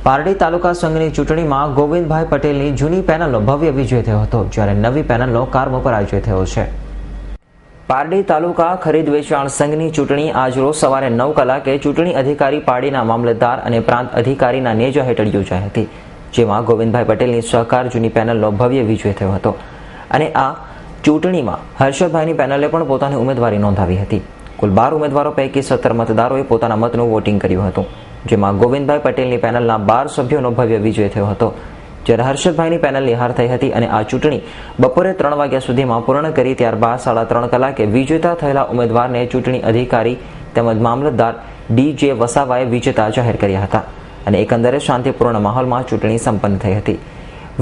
પારડી તાલુકા સંઘની ચૂંટણીમાં ગોવિંદભાઈ પટેલની જૂની પેનલનો ભવ્ય વિજય થયો હતો, જ્યારે નવી પેનલનો કારમો પરાજય થયો છે. પારડી તાલુકા ખરીદ વેચાણ સંઘની ચૂંટણી આજરોજ સવારે 9 કલાકે ચૂંટણી અધિકારી પારડીના મામલતદાર અને પ્રાંત અધિકારીના નેજા હેઠળ યોજાઈ હતી, જેમાં ગોવિંદભાઈ પટેલની સહકાર જૂની પેનલનો ભવ્ય વિજય થયો હતો અને આ ચૂંટણીમાં હર્ષદભાઈની પેનલે પણ પોતાની ઉમેદવારી નોંધાવી હતી. કુલ 12 ઉમેદવારો પૈકી 17 મતદારોએ પોતાના મતનું વોટિંગ કર્યું હતું, જેમાં ગોવિંદભાઈ પટેલની પેનલના 12 સભ્યોનો ભવ્ય વિજય થયો હતો, જ્યારે હર્ષદભાઈની પેનલની હાર થઈ હતી અને આ ચૂંટણી બપોરે 3 વાગ્યા સુધીમાં પૂર્ણ કરી ત્યારબાદ 3:30 કલાકે વિજેતા થયેલા ઉમેદવારને ચૂંટણી અધિકારી તેમજ મામલતદાર ડી.જે. વસાવાએ વિજેતા જાહેર કર્યા હતા અને એકંદરે શાંતિપૂર્ણ માહોલમાં ચૂંટણી સંપન્ન થઈ હતી.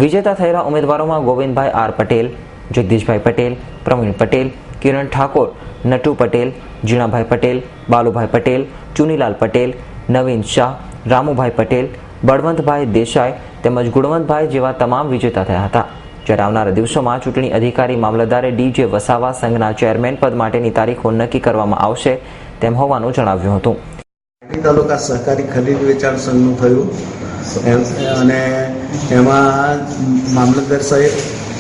વિજેતા થયેલા ઉમેદવારોમાં ગોવિંદભાઈ આર પટેલ, જગદીશભાઈ પટેલ, પ્રવીણ પટેલ, કિરણ ઠાકોર, નટુ પટેલ, જીણાભાઈ પટેલ, બાલુભાઈ પટેલ, ચુનીલાલ પટેલ, નવીન શાહ, રામુભાઈ પટેલ, બળવંતભાઈ દેસાઈ તેમજ ગુણવંતભાઈ જેવા તમામ વિજેતા થયા હતા. જ્યારે આવનારા દિવસોમાં ચૂંટણી અધિકારી મામલતદારે ડી.જે. વસાવા સંઘના ચેરમેન પદ માટેની તારીખો નક્કી કરવામાં આવશે તેમ હોવાનું જણાવ્યું હતું. તાલુકા સહકારી ખરીદ વેચાણ સંઘનું થયું અને એમાં મામલતદાર સાહેબ,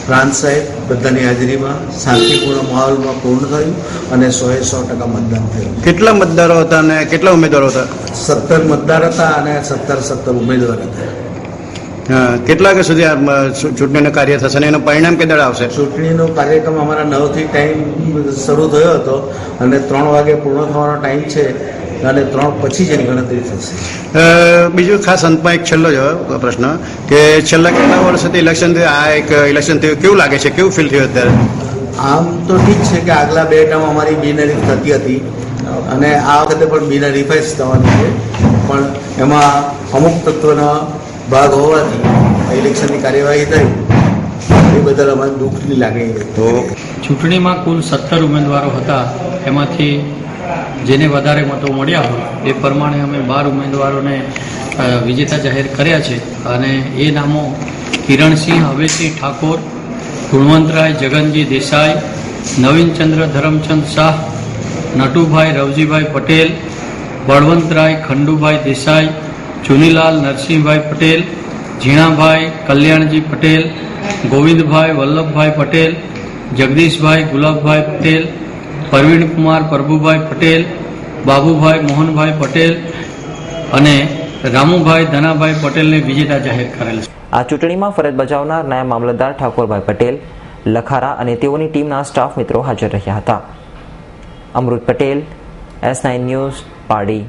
પ્રાંત સાહેબ બધાની હાજરીમાં શાંતિપૂર્ણ માહોલમાં પૂર્ણ થયું અને 100% મતદાન થયું. કેટલા મતદારો હતા અને કેટલા ઉમેદવારો હતા? 17 મતદાર હતા અને 17 ઉમેદવાર હતા. કેટલા વાગ્યા સુધી આ ચૂંટણીનું કાર્ય થશે અને એનું પરિણામ કેટલા આવશે? ચૂંટણીનો કાર્યક્રમ અમારા 9 થી ટાઈમ શરૂ થયો હતો અને 3 વાગે પૂર્ણ થવાનો ટાઈમ છે અને 3 પછી જ એની ગણતરી થશે. બીજું ખાસ અંતમાં એક છેલ્લો પ્રશ્ન કે છેલ્લા કેટલા વર્ષથી ઇલેક્શન થયું, આ એક ઇલેક્શન થયું, કેવું લાગે છે, કેવું ફીલ થયું અત્યારે? આમ તો ઠીક છે કે આગલા 2 ટર્મ અમારી બિનહરીફ થતી હતી અને આ વખતે પણ બિનહરીફાઈ જ થવાની છે, પણ એમાં અમુક તત્વનો ભાગ હોવાથી ઇલેક્શનની કાર્યવાહી થઈ એ બદલ અમારે દુઃખની લાગણી હતી. તો ચૂંટણીમાં કુલ 17 ઉમેદવારો હતા, એમાંથી જેને વધારે મતો મળ્યા હોય એ પ્રમાણે અમે 12 ઉમેદવારોને વિજેતા જાહેર કર્યા છે અને એ નામો કિરણસિંહ હવેશી ઠાકોર, ગુણવંતરાય જગનજી દેસાઈ, નવીનચંદ્ર ધરમચંદ શાહ, નટુભાઈ રવજીભાઈ પટેલ, બળવંતરાય ખંડુભાઈ દેસાઈ, ચુનીલાલ નરસિંહભાઈ પટેલ, ઝીણાભાઈ કલ્યાણજી પટેલ, ગોવિંદભાઈ વલ્લભભાઈ પટેલ, જગદીશભાઈ ગુલાબભાઈ પટેલ, પરવીણકુમાર પ્રભુભાઈ પટેલ, બાબુભાઈ મોહનભાઈ પટેલ અને રામુભાઈ ધનાભાઈ પટેલને વિજેતા જાહેર કરેલ છે. આ ચૂંટણીમાં ફરજ બજાવનાર નાયબ મામલતદાર ઠાકોરભાઈ પટેલ, લખારા અને તેઓની ટીમના સ્ટાફ મિત્રો હાજર રહ્યા હતા. અમૃત પટેલ, S9 ન્યૂઝ, પારડી.